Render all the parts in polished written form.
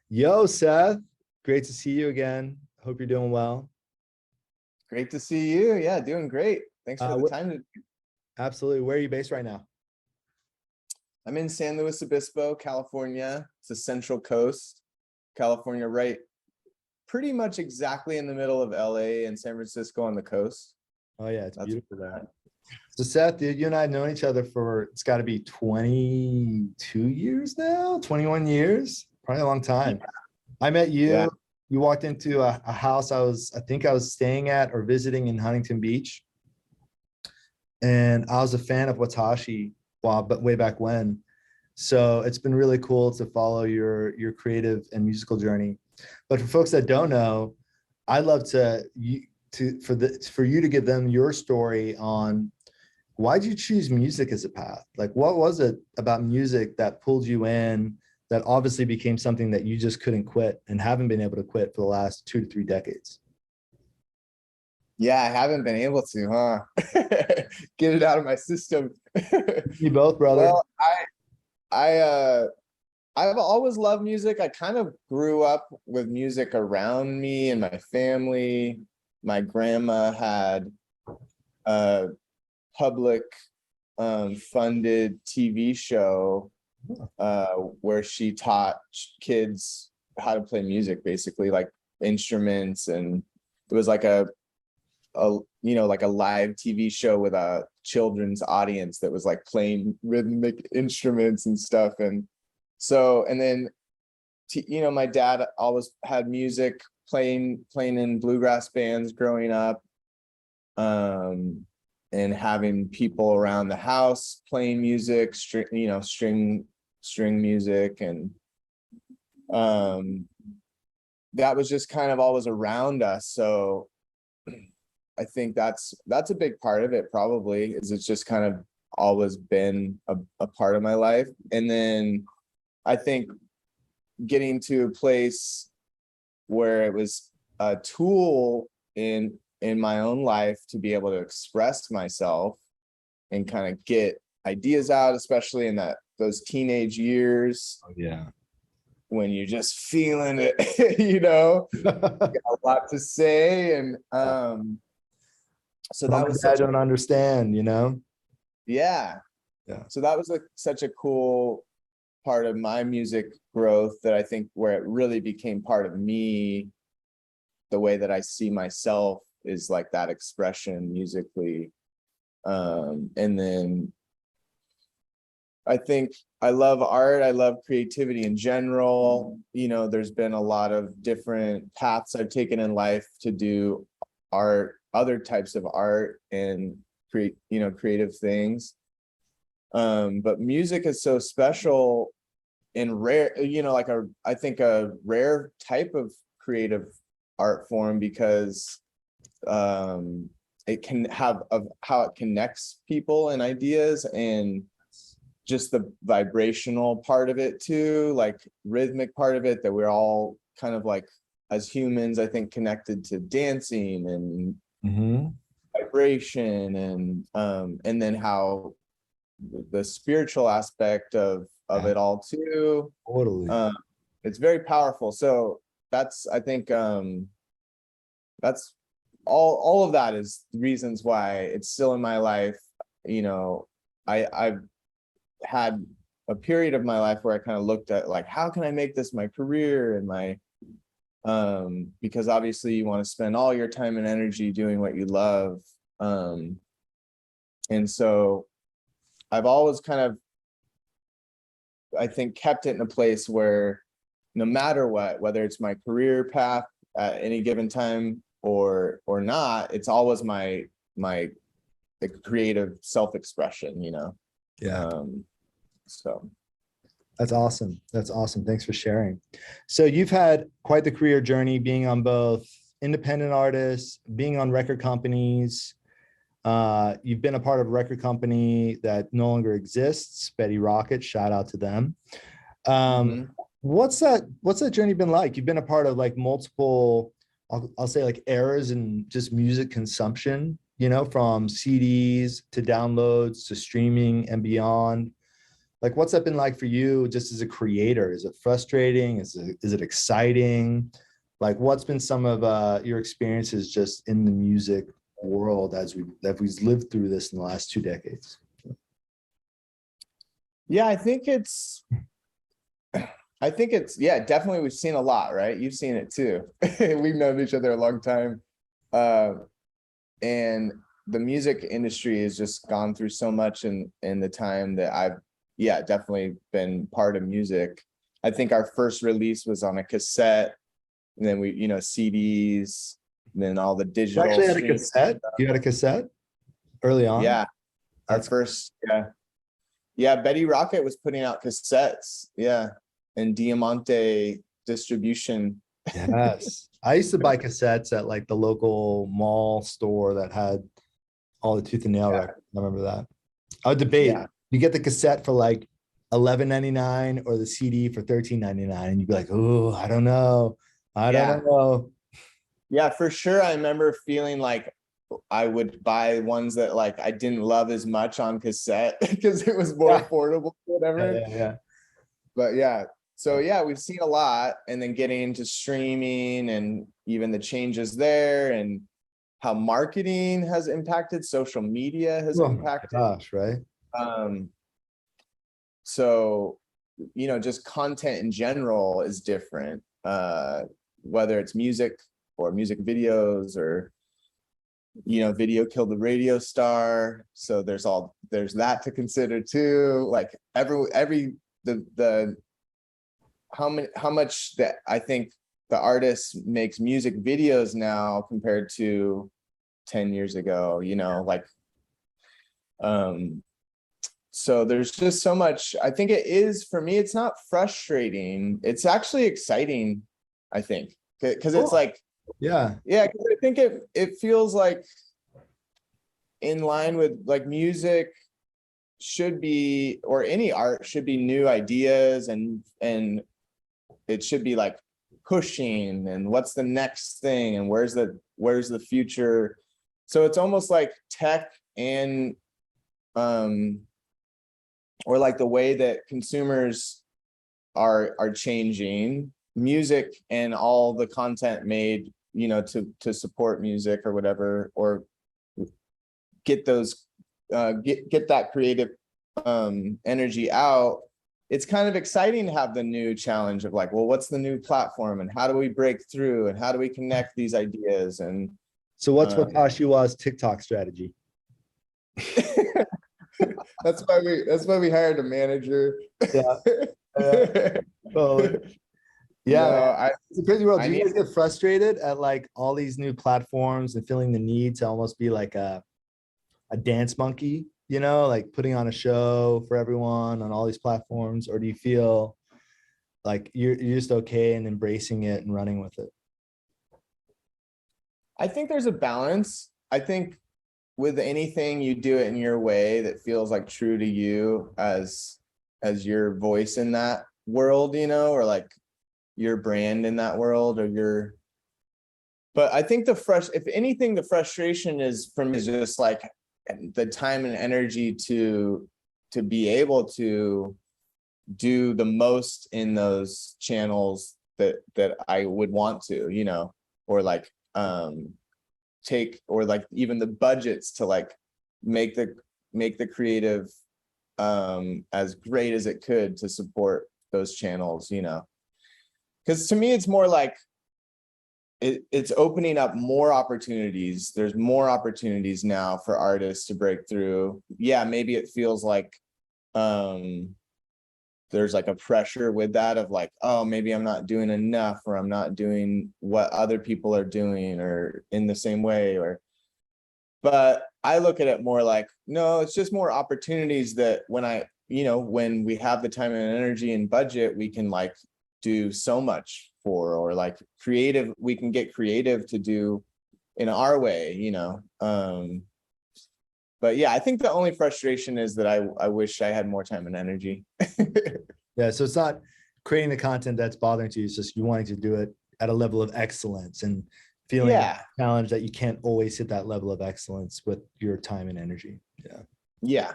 Yo, Seth, great to see you again. Hope you're doing well. Great to see you. Yeah, doing great. Thanks for the What, time. absolutely. Where are you based right now? I'm in San Luis Obispo, California. It's the Central Coast, California, right pretty much exactly in the middle of LA and San Francisco on the coast. Oh, yeah, it's That's beautiful there. So, Seth, dude, you and I have known each other for it's got to be 22 years now, 21 years, probably a long time. I met yeah. you. You walked into a house I think I was staying at or visiting in Huntington Beach. And I was a fan of Watashi Wa, but way back when. So it's been really cool to follow your creative and musical journey. But for folks that don't know, I'd love for you to give them your story on why did you choose music as a path? Like, what was it about music that pulled you in that obviously became something that you just couldn't quit and haven't been able to quit for the last 2 to 3 decades? Yeah, I haven't been able to, huh? Get it out of my system. You both, brother. Well, I I've always loved music. I kind of grew up with music around me and my family. My grandma had a public funded TV show where she taught kids how to play music, basically like instruments, and it was like like a live TV show with a children's audience that was like playing rhythmic instruments and stuff. And so, and then my dad always had music, playing in bluegrass bands growing up, and having people around the house playing music, string music. And that was just kind of always around us. So I think that's a big part of it, probably, is it's just kind of always been a part of my life. And then I think getting to a place where it was a tool in my own life to be able to express myself and kind of get ideas out, especially in those teenage years. Oh, yeah. When you're just feeling it, you got a lot to say. And so that was I don't understand, yeah. So that was such a cool part of my music growth, that I think where it really became part of me, the way that I see myself is like that expression musically. And then I think I love art. I love creativity in general. There's been a lot of different paths I've taken in life to do art, other types of art, and creative things. But music is so special and rare, I think a rare type of creative art form, because it can have of how it connects people and ideas, and just the vibrational part of it too, like rhythmic part of it, that we're all kind of like, as humans, I think, connected to dancing and vibration, and then how the spiritual aspect of it all too. Totally. It's very powerful. So that's, I think, that's all of that is reasons why it's still in my life. I've had a period of my life where I kind of looked at, like, how can I make this my career and my because obviously you want to spend all your time and energy doing what you love. And so I've always kind of, I think, kept it in a place where no matter what, whether it's my career path at any given time or not, it's always my creative self-expression, Yeah. So That's awesome. That's awesome. Thanks for sharing. So you've had quite the career journey, being on both independent artists, being on record companies. You've been a part of a record company that no longer exists, Betty Rocket. Shout out to them. What's that journey been like? You've been a part of like multiple, I'll say, like eras in just music consumption, from CDs to downloads to streaming and beyond. Like, what's that been like for you just as a creator? Is it frustrating? Is it exciting? Like, what's been some of your experiences just in the music world as we've lived through this in the last 2 decades? Yeah, yeah, definitely we've seen a lot, right? You've seen it too. We've known each other a long time. And the music industry has just gone through so much in the time that I've, yeah, definitely been part of music. I think our first release was on a cassette, and then we, CDs, and then all the You digital. actually had a cassette? You had a cassette early on? Yeah, our first, yeah. Betty Rocket was putting out cassettes, yeah, and Diamante distribution. Yes. I used to buy cassettes at like the local mall store that had all the Tooth and Nail records. I remember that. I would debate. Yeah. You get the cassette for like $11.99 or the CD for $13.99, and you'd be like, "Oh, I don't know. I don't know." Yeah, for sure. I remember feeling like I would buy ones that like I didn't love as much on cassette because it was more affordable, whatever. Yeah. But yeah, so yeah, we've seen a lot, and then getting into streaming and even the changes there, and how marketing has impacted, social media has impacted. Gosh, right? So, just content in general is different, whether it's music or music videos, or video killed the radio star. So there's that to consider too. Like how much that I think the artist makes music videos now compared to 10 years ago, so there's just so much. I think it is, for me, it's not frustrating. It's actually exciting, I think, because it's like, because I think it feels like in line with like music should be, or any art should be, new ideas, and it should be like pushing, and what's the next thing, and where's the future. So it's almost like tech and or like the way that consumers are changing music, and all the content made, to support music or whatever, or get those get that creative energy out. It's kind of exciting to have the new challenge of like, well, what's the new platform, and how do we break through, and how do we connect these ideas? And so what's Watashi Wa's TikTok strategy? That's why we hired a manager. It's a crazy world. Do you guys get frustrated at like all these new platforms and feeling the need to almost be like a dance monkey, like putting on a show for everyone on all these platforms? Or do you feel like you're just okay and embracing it and running with it? I think there's a balance. I think with anything, you do it in your way that feels like true to you as your voice in that world, or like your brand in that world, or but I think if anything, the frustration is for me is just like the time and energy to be able to do the most in those channels that I would want to, or like take, or like even the budgets to like make the creative as great as it could to support those channels, because to me it's more like it's opening up more opportunities. There's more opportunities now for artists to break through. Yeah, maybe it feels like there's like a pressure with that of like, oh, maybe I'm not doing enough, or I'm not doing what other people are doing, or in the same way, but I look at it more like, no, it's just more opportunities that when we have the time and energy and budget, we can like do so much for, or like we can get creative to do in our way, but yeah, I think the only frustration is that I wish I had more time and energy. Yeah, so it's not creating the content that's bothering to you, it's just you wanting to do it at a level of excellence, and feeling challenged that you can't always hit that level of excellence with your time and energy. Yeah.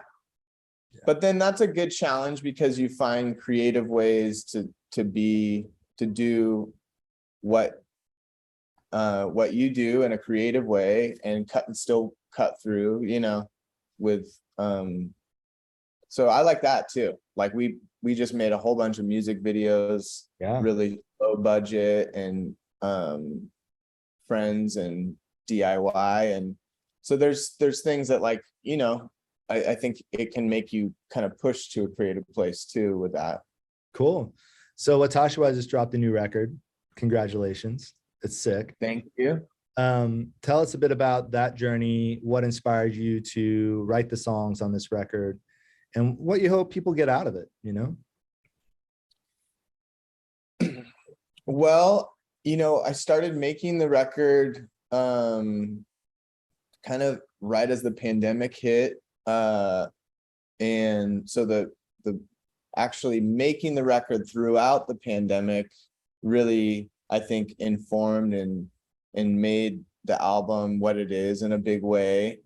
But then that's a good challenge because you find creative ways to do what you do in a creative way and still cut through, you know, with so I like that too. Like we just made a whole bunch of music videos, really low budget and friends and DIY. And so there's things that, like, you know, I think it can make you kind of push to a creative place too with that. Cool. So Watashi Wa just dropped a new record. Congratulations. It's sick. Thank you. Tell us a bit about that journey, what inspired you to write the songs on this record, and what you hope people get out of it, you know? Well, you know, I started making the record kind of right as the pandemic hit. And so the actually making the record throughout the pandemic really, I think, informed and made the album what it is in a big way.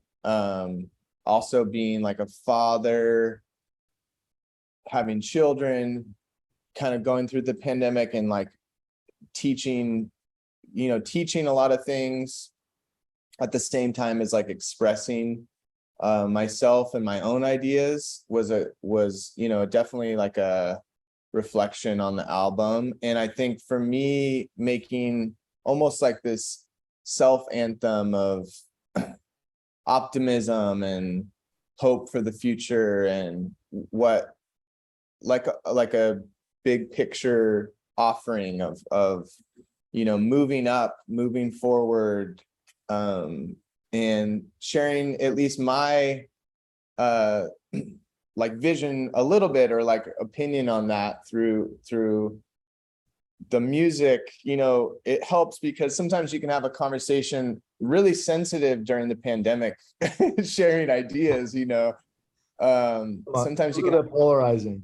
Also being like a father, having children, kind of going through the pandemic and like teaching a lot of things at the same time as like expressing myself and my own ideas was, you know, definitely like a reflection on the album. And I think for me, making almost like this self anthem of optimism and hope for the future, and what like a big picture offering of you know, moving up, moving forward, and sharing at least my like vision a little bit, or like opinion on that through the music. You know, it helps because sometimes you can have a conversation really sensitive during the pandemic, sharing ideas, you know. Sometimes you can have polarizing,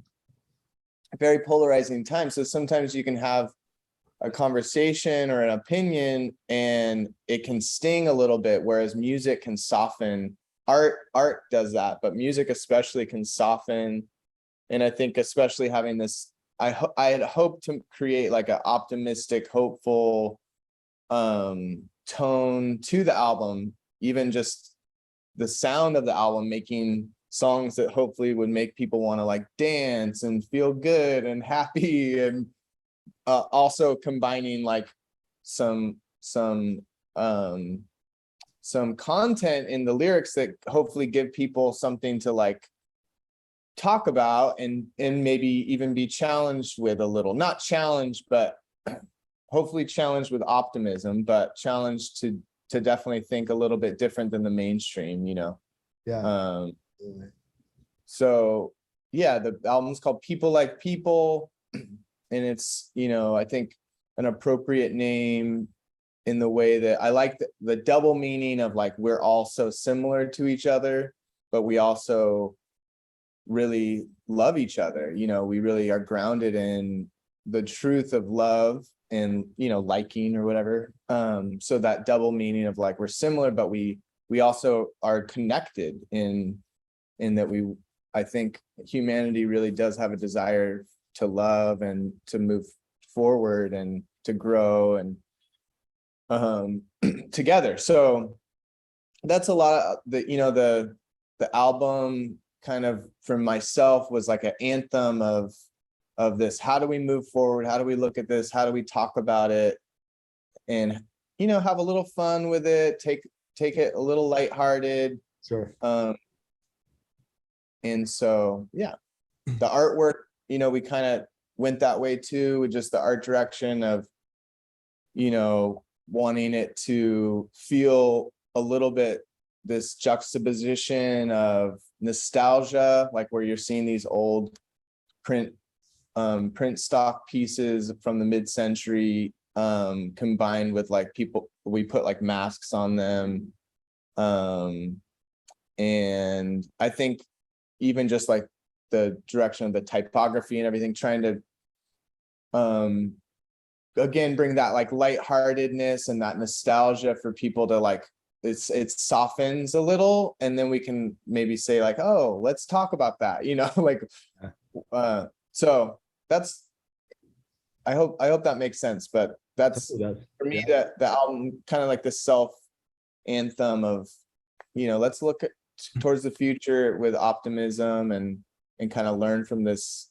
very polarizing time. So sometimes you can have a conversation or an opinion and it can sting a little bit, whereas music can soften. Art does that, but music especially can soften. And I think especially having this, I had hoped to create like an optimistic, hopeful tone to the album, even just the sound of the album, making songs that hopefully would make people want to like dance and feel good and happy, and also combining like some content in the lyrics that hopefully give people something to like talk about and maybe even be challenged with a little, not challenged, but hopefully challenged with optimism, but challenged to definitely think a little bit different than the mainstream, you know? Yeah. So yeah, the album's called People Like People, and it's, you know, I think an appropriate name in the way that I like the double meaning of like, we're all so similar to each other, but we also really love each other. You know, we really are grounded in the truth of love and, you know, liking or whatever. So that double meaning of like, we're similar, but we also are connected in that I think humanity really does have a desire to love and to move forward and to grow and together. So that's a lot of the album kind of from myself was like an anthem of this. How do we move forward? How do we look at this? How do we talk about it? And, you know, have a little fun with it, take it a little lighthearted. Sure. And so, yeah, the artwork, you know, we kind of went that way too, with just the art direction of, you know, wanting it to feel a little bit this juxtaposition of nostalgia, like where you're seeing these old print stock pieces from the mid-century, combined with like we put like masks on them. And I think even just like the direction of the typography and everything, trying to again bring that like lightheartedness and that nostalgia for people to like it softens a little, and then we can maybe say like, oh, let's talk about that, you know, like, so that's, I hope that makes sense, but that's for me, that the album kind of like the self anthem of, you know, let's look towards the future with optimism and kind of learn from this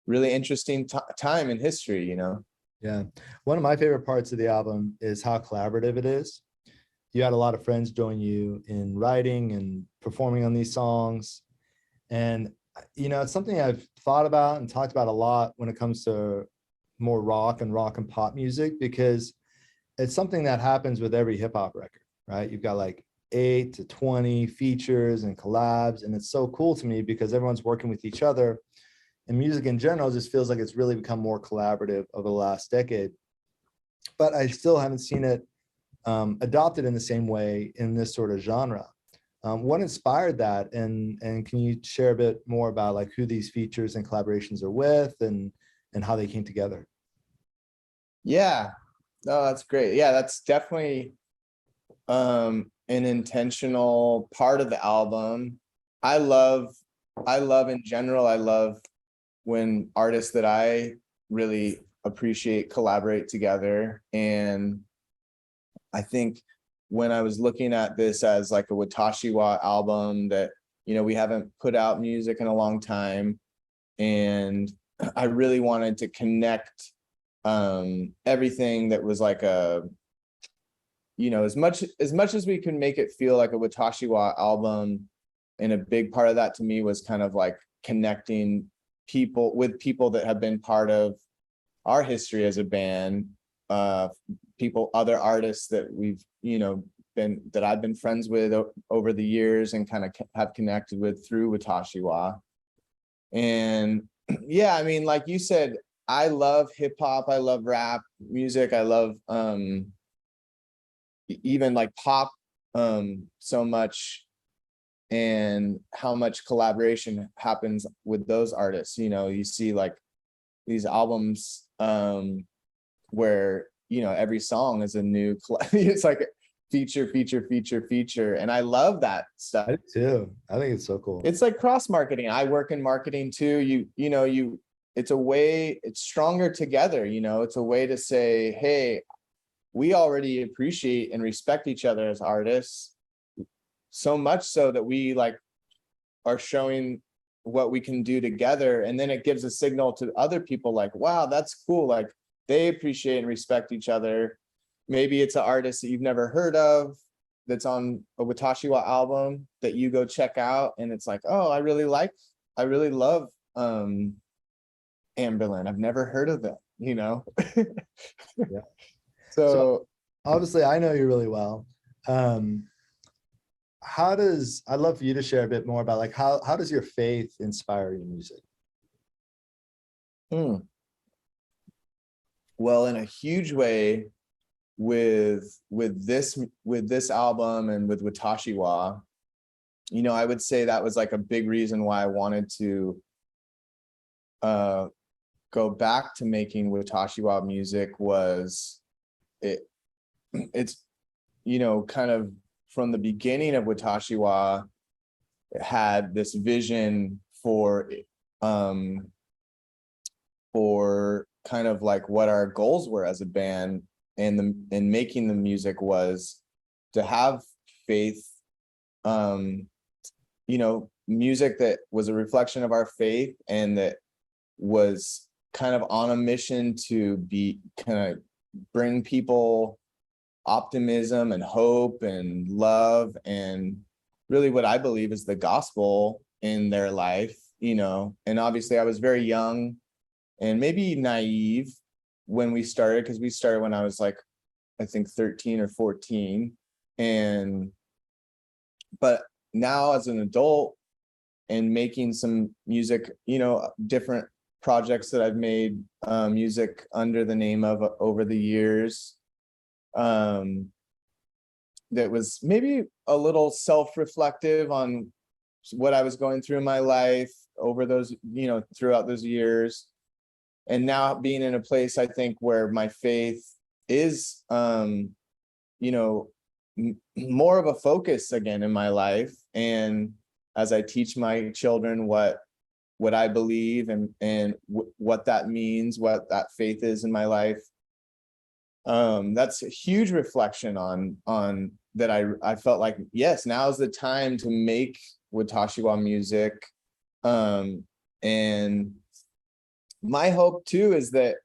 really interesting time in history, you know? Yeah. One of my favorite parts of the album is how collaborative it is. You had a lot of friends join you in writing and performing on these songs. And, you know, it's something I've thought about and talked about a lot when it comes to more rock and pop music, because it's something that happens with every hip hop record, right? You've got like 8 to 20 features and collabs. And it's so cool to me because everyone's working with each other. And music in general just feels like it's really become more collaborative over the last decade. But I still haven't seen it adopted in the same way in this sort of genre. What inspired that? And can you share a bit more about like who these features and collaborations are with and how they came together? Yeah, no, that's great. Yeah, that's definitely an intentional part of the album. I love in general, I love when artists that I really appreciate collaborate together. And I think when I was looking at this as like a Watashi Wa album that, you know, we haven't put out music in a long time, and I really wanted to connect everything that was like a, you know, as much as we can make it feel like a Watashi Wa album. And a big part of that to me was kind of like connecting people with people that have been part of our history as a band, people, other artists that we've, you know, that I've been friends with over the years and kind of have connected with through Watashi Wa. And yeah, I mean, like you said, I love hip hop, I love rap music, I love even like pop so much, and how much collaboration happens with those artists. You know, you see like these albums where, you know, every song is a new it's like feature, and I love that stuff. I do too. I think it's so cool. It's like cross marketing. I work in marketing too. You know, it's a way, it's stronger together, you know. It's a way to say, hey, we already appreciate and respect each other as artists, so much so that we like are showing what we can do together. And then it gives a signal to other people like, wow, that's cool. Like they appreciate and respect each other. Maybe it's an artist that you've never heard of that's on a Watashi Wa album that you go check out, and it's like, oh, I really love Amberlin. I've never heard of them, you know? Yeah. So obviously I know you really well. I'd love for you to share a bit more about like how does your faith inspire your music? Well, in a huge way, with this album and with Watashi Wa, you know, I would say that was like a big reason why I wanted to go back to making Watashi Wa music. Was it's, you know, kind of from the beginning of Watashi Wa, it had this vision for kind of like what our goals were as a band, and making the music was to have faith, you know, music that was a reflection of our faith and that was kind of on a mission to be kind of bring people optimism and hope and love and really what I believe is the gospel in their life, you know. And obviously I was very young and maybe naive when we started, because we started when I was like, I think 13 or 14. But now as an adult and making some music, you know, different projects that I've made music under the name of over the years, that was maybe a little self-reflective on what I was going through in my life over those, you know, throughout those years. And now being in a place, I think, where my faith is, you know, more of a focus again in my life. And as I teach my children what I believe and what that means, what that faith is in my life, that's a huge reflection on that. I felt like, yes, now is the time to make Watashi Wa music. And my hope too is that,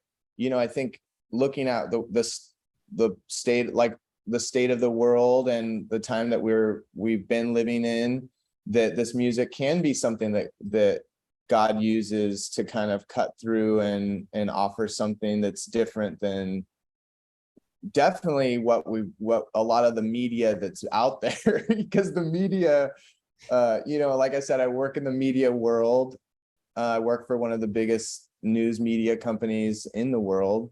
I think looking at the state, like the state of the world and the time that we've been living in, that this music can be something that God uses to kind of cut through and offer something that's different than definitely what a lot of the media that's out there. Because the media, like I said, I work in the media world. I work for one of the biggest news media companies in the world.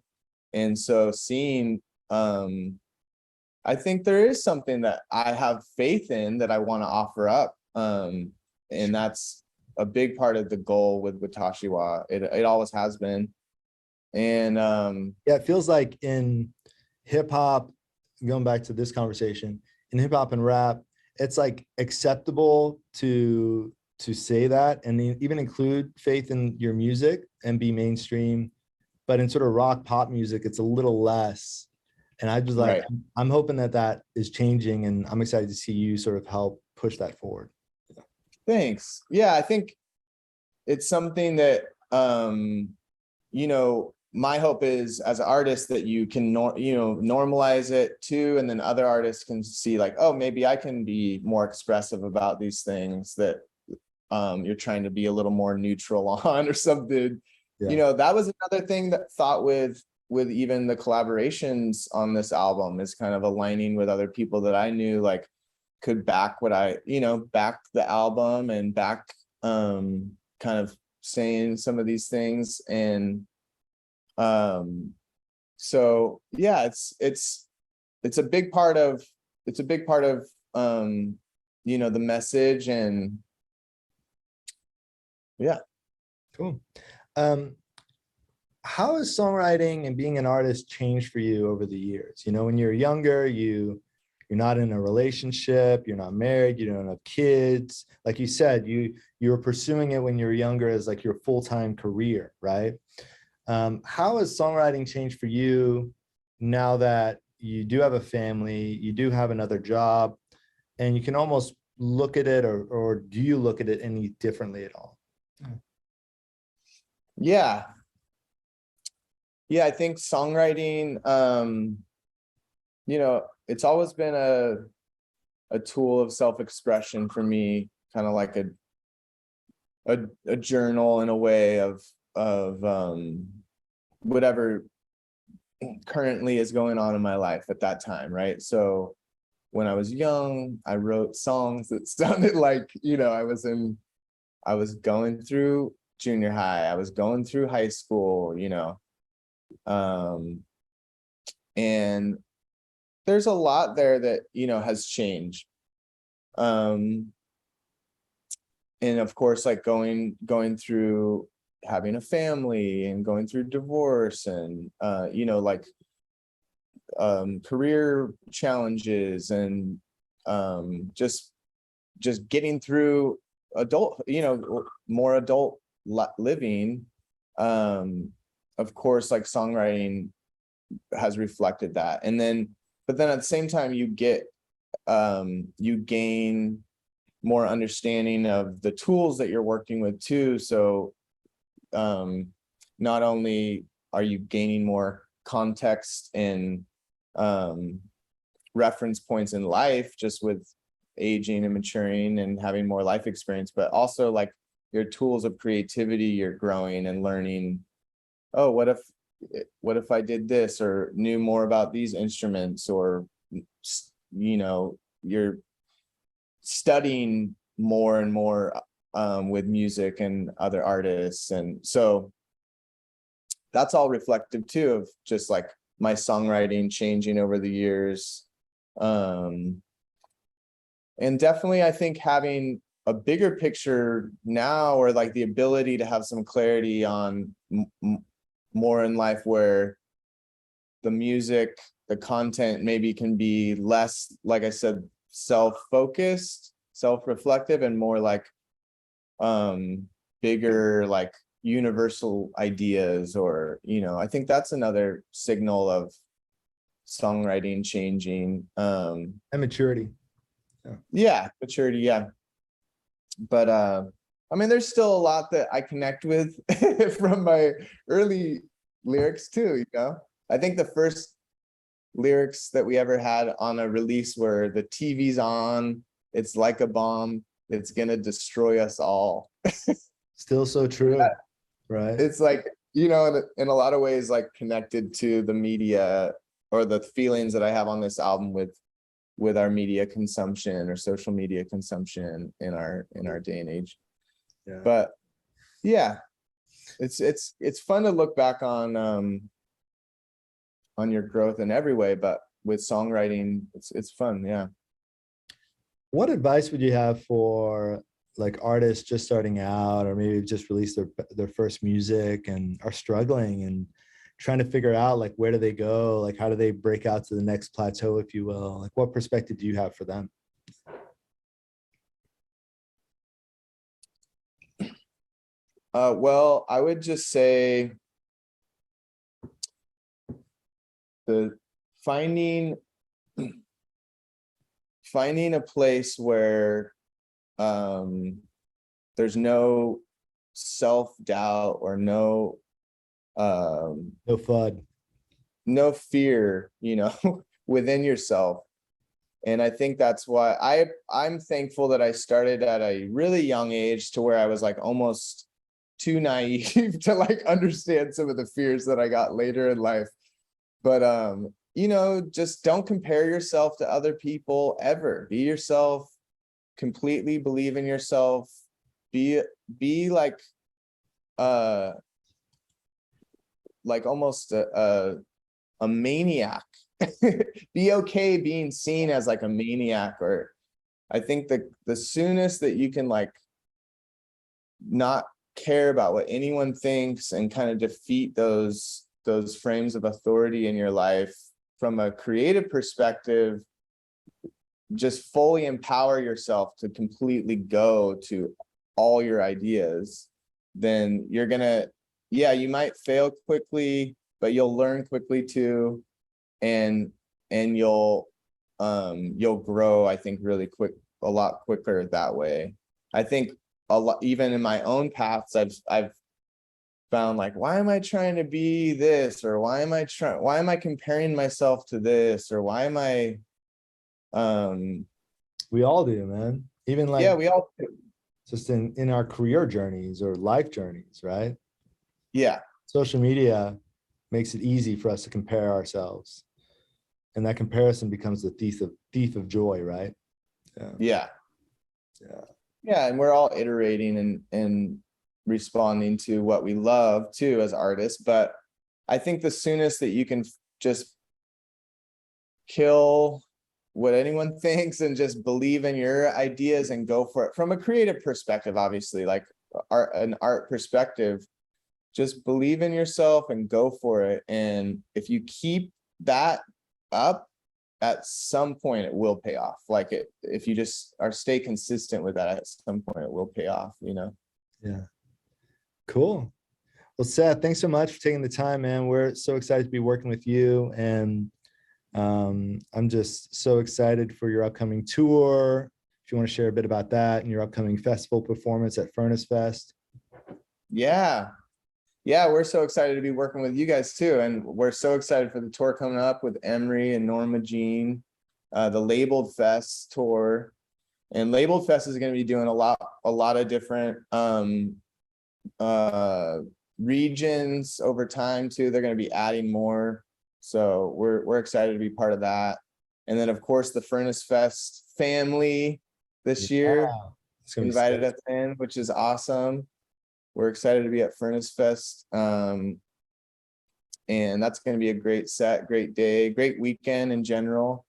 And so seeing, I think there is something that I have faith in that I want to offer up. And that's a big part of the goal with Watashi Wa. It always has been. And yeah, it feels like in hip hop, going back to this conversation, in hip hop and rap, it's like acceptable to say that and even include faith in your music and be mainstream. But in sort of rock pop music, it's a little less. And I just like, right. I'm hoping that is changing, and I'm excited to see you sort of help push that forward. Thanks. Yeah, I think it's something that, my hope is as an artist that you can, normalize it too. And then other artists can see like, oh, maybe I can be more expressive about these things that you're trying to be a little more neutral on or something. Yeah. That was another thing that thought with even the collaborations on this album is kind of aligning with other people that I knew, like could back what back the album and back kind of saying some of these things. And so yeah, it's a big part of the message. And yeah. Cool. How has songwriting and being an artist changed for you over the years? When you're younger, you're not in a relationship, you're not married, you don't have kids. Like you said, you were pursuing it when you were younger as like your full-time career, right? How has songwriting changed for you now that you do have a family, you do have another job, and you can almost look at it, or do you look at it any differently at all? Yeah. I think songwriting, it's always been a tool of self-expression for me, kind of like a journal in a way of whatever currently is going on in my life at that time, right? So when I was young, I wrote songs that sounded like, I was going through junior high, I was going through high school, and there's a lot there that, has changed. And of course, like going through having a family and going through divorce and, career challenges and just getting through more adult living. Of course, like songwriting has reflected that. And then, but then at the same time, you gain more understanding of the tools that you're working with too. So not only are you gaining more context and reference points in life just with aging and maturing and having more life experience, but also like your tools of creativity, you're growing and learning, oh, what if I did this, or knew more about these instruments, or you're studying more and more with music and other artists. And so that's all reflective too of just like my songwriting changing over the years. And definitely I think having a bigger picture now, or like the ability to have some clarity on more in life, where the music, the content maybe can be less, like I said, self-focused, self-reflective, and more like bigger, like universal ideas, or, you know, I think that's another signal of songwriting changing. And maturity. Yeah, maturity, yeah. But I mean, there's still a lot that I connect with from my early lyrics too, you know. I think the first lyrics that we ever had on a release were, "The TV's on, it's like a bomb, it's gonna destroy us all." Still so true, Yeah. right? It's like, you know, in a lot of ways, like connected to the media, or the feelings that I have on this album with our media consumption, or social media consumption in our day and age. Yeah. But yeah, it's fun to look back on your growth in every way, but with songwriting, it's fun. Yeah. What advice would you have for like artists just starting out, or maybe just released their first music and are struggling and trying to figure out like where do they go, like how do they break out to the next plateau, if you will? Like what perspective do you have for them? Well, I would just say the finding a place where there's no self-doubt, or no No FUD. no fear, you know, within yourself. And I think that's why I'm thankful that I started at a really young age, to where I was like almost too naive to like understand some of the fears that I got later in life. But you know, just don't compare yourself to other people ever. Be yourself, completely believe in yourself, be like almost a maniac. Be okay being seen as like a maniac. Or I think the soonest that you can like not care about what anyone thinks, and kind of defeat those frames of authority in your life from a creative perspective, just fully empower yourself to completely go to all your ideas, then you're gonna, yeah, you might fail quickly, but you'll learn quickly too. And you'll grow, I think, really quick, a lot quicker that way. I think a lot, even in my own paths, I've found like, why am I trying to be this, or why am I comparing myself to this, or why am I We all do, man. Even like, yeah, we all do. just in our career journeys or life journeys, right? Yeah. Social media makes it easy for us to compare ourselves, and that comparison becomes the thief of joy, right? Yeah. Yeah. Yeah, and we're all iterating and responding to what we love too as artists. But I think the soonest that you can just kill what anyone thinks and just believe in your ideas and go for it from a creative perspective, obviously, like an art perspective, just believe in yourself and go for it. And if you keep that up, at some point it will pay off. Like if you just stay consistent with that, at some point it will pay off, you know? Yeah. Cool. Well, Seth, thanks so much for taking the time, man. We're so excited to be working with you. And I'm just so excited for your upcoming tour. If you want to share a bit about that and your upcoming festival performance at Furnace Fest. Yeah. Yeah, we're so excited to be working with you guys too. And we're so excited for the tour coming up with Emery and Norma Jean, the Labeled Fest tour. And Labeled Fest is going to be doing a lot of different regions over time too. They're going to be adding more. So we're excited to be part of that. And then of course the Furnace Fest family this year invited us in, which is awesome. We're excited to be at Furnace Fest. And that's going to be a great set, great day, great weekend in general.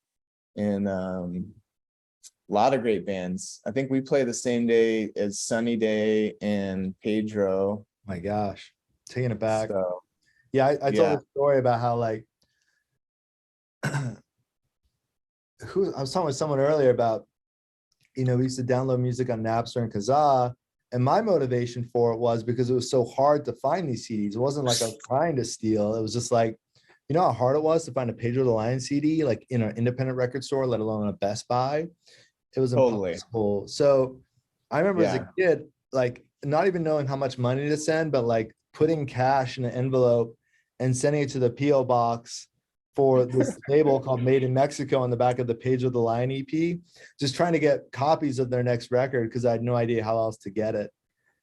And a lot of great bands. I think we play the same day as Sunny Day and Pedro. My gosh, taking it back. So, yeah, I told a story about how like I was talking with someone earlier about, we used to download music on Napster and Kazaa. And my motivation for it was because it was so hard to find these CDs. It wasn't like I was trying to steal. It was just like, you know how hard it was to find a Pedro the Lion CD, like in an independent record store, let alone a Best Buy. It was Totally. impossible. So I remember as Yeah. a kid, like not even knowing how much money to send, but like putting cash in an envelope and sending it to the PO box for this label called Made in Mexico on the back of the Page of the Lion EP, just trying to get copies of their next record because I had no idea how else to get it.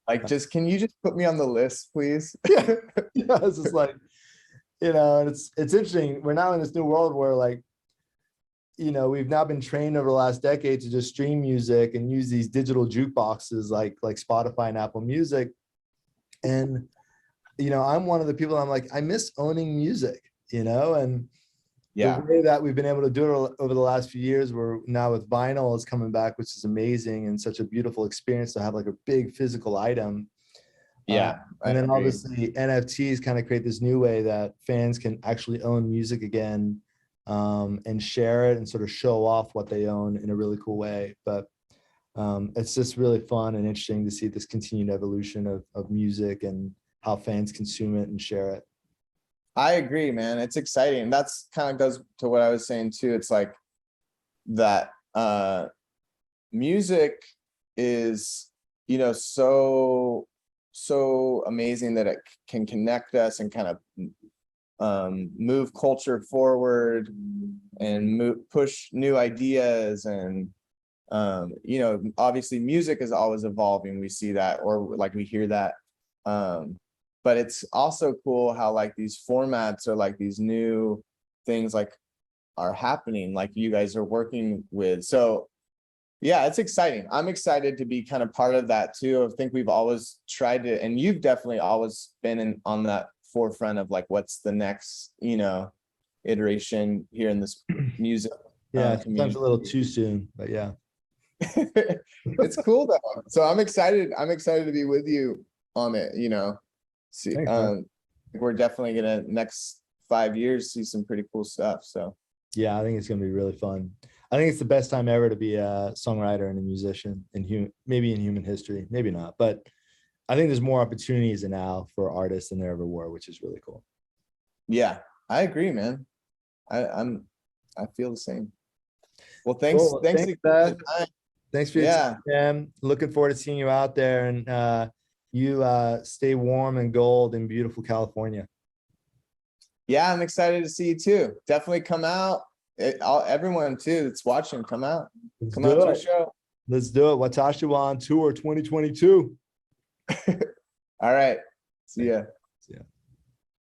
Like, can you just put me on the list, please? Yeah, it's just like, and it's interesting. We're now in this new world where like, we've now been trained over the last decade to just stream music and use these digital jukeboxes like Spotify and Apple Music. And, I'm one of the people, I'm like, I miss owning music, and Yeah. the way that we've been able to do it over the last few years, where now with vinyl is coming back, which is amazing and such a beautiful experience to have like a big physical item. Yeah. And then obviously NFTs kind of create this new way that fans can actually own music again, and share it and sort of show off what they own in a really cool way. But it's just really fun and interesting to see this continued evolution of music and how fans consume it and share it. I agree, man. It's exciting. That's kind of goes to what I was saying too. It's like that music is, so amazing that it can connect us and kind of move culture forward and push new ideas. And obviously music is always evolving. We see that, or like we hear that. But it's also cool how like these formats or like these new things like are happening, like you guys are working with. So yeah, it's exciting. I'm excited to be kind of part of that too. I think we've always tried to, and you've definitely always been on that forefront of like, what's the next, iteration here in this music. Yeah, sometimes a little too soon, but yeah. It's cool though. So I'm excited to be with you on it, See, Thanks, we're definitely gonna next 5 years see some pretty cool stuff. So yeah, I think it's gonna be really fun. I think it's the best time ever to be a songwriter and a musician maybe in human history, maybe not, but I think there's more opportunities now for artists than there ever were, which is really cool. Yeah, I agree, man. I feel the same. Well, thanks. Cool. Thanks for your time, man. Looking forward to seeing you out there, and you stay warm and gold in beautiful California. Yeah, I'm excited to see you too. Definitely come out. Everyone too that's watching, come out. Come out to a show. Let's do it. Watashi Wa on tour 2022. All right. See ya.